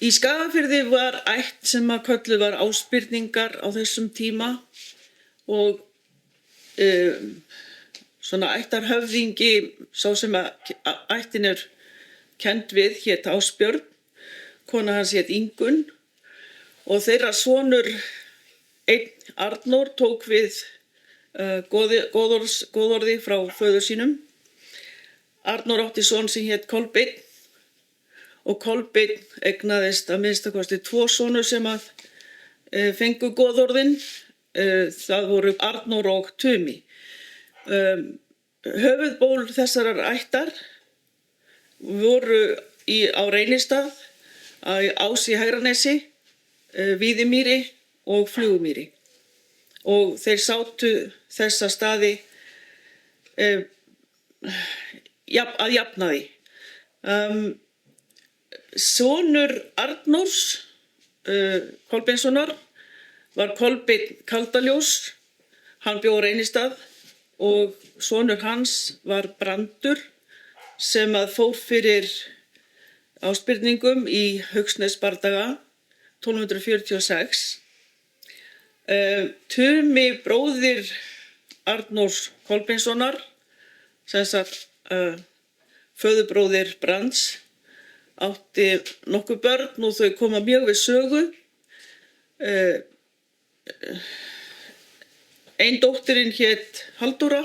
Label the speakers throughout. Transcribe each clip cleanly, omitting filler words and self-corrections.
Speaker 1: Í Skagafirði var ætt sem að kölluð var Ásbyrningar á þessum tíma og svona ættarhöfðingi, sá sem að ættin kennd við, hét Ásbjörn, kona hans hét Ingunn og þeirra sonur einn Arnór tók við goðorði frá föður sínum. Arnór átti son sem hét Kolbeinn og Kolbeinn eignaðist að minnsta kosti 2 sonur sem að fengu goðorðin. Það voru Arnór og Tumi. Höfuðból þessarar ættar voru á Reynistað, Ás í Hegranesi, Víðimýri og Flugumýri. Og þeir sátu þessa staði að jafnaði. Sonur Arnórs, Kolbeinssonar, var Kolbeinn Kaldaljós. Hann bjó á Reynistað og sonur hans var Brandur sem að fór fyrir ásbyrningum í Haugsnesbardaga 1246. Tumi bróðir Arnórs Kolbeinssonar, sem sagt föðurbróðir Brands, átti nokkuð börn og þau koma mjög við sögu. Ein dóttirin hét Halldóra.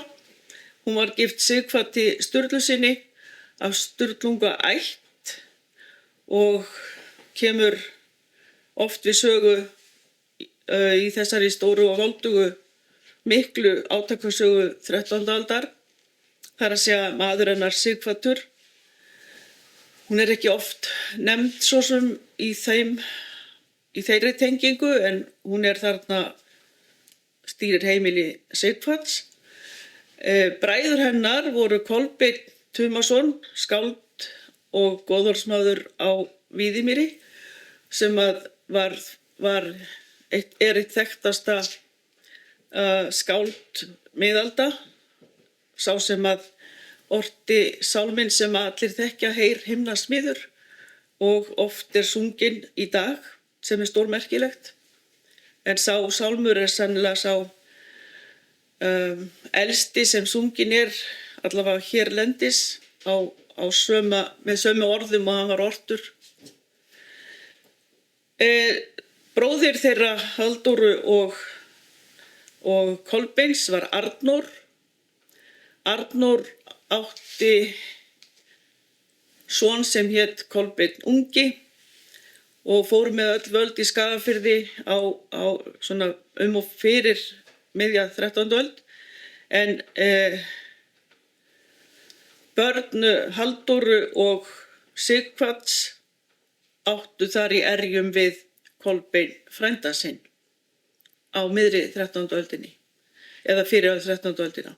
Speaker 1: Hún var gift Sighvati Sturlusyni af Sturlungaætt og kemur oft við sögu í þessari stóru og voldugu miklu átakasögu 13. aldar. Það er að segja maður hennar Sighvatur. Hún er ekki oft nefnd svo sem í þeirri tengingu en hún er þarna stýrir heimili Sighvats. Bræður hennar voru Kolbeinn Tumason, skáld og goðorðsmaður á Víðimýri sem að er eitt þekktasta skáld miðalda, sá sem að orti sálminn sem allir þekkja, Heyr himna smiður, og oft er sunginn í dag sem er stórmerkilegt. En sá sálmur er sennilega sá elsti sem sunginn er allavega hérlendis með sömu orðum og hann var ortur. Bróðir þeirra Halldóru og Kolbeins var Arnór. Arnór átti son sem hét Kolbeinn ungi og fór með öll völd í Skagafirði á svona og fyrir miðja 13. öld. En börn Halldóru og Sighvats áttu þar í erjum við Kolbeinn frænda sinn á miðri 13. öldinni eða fyrir 13. öldina.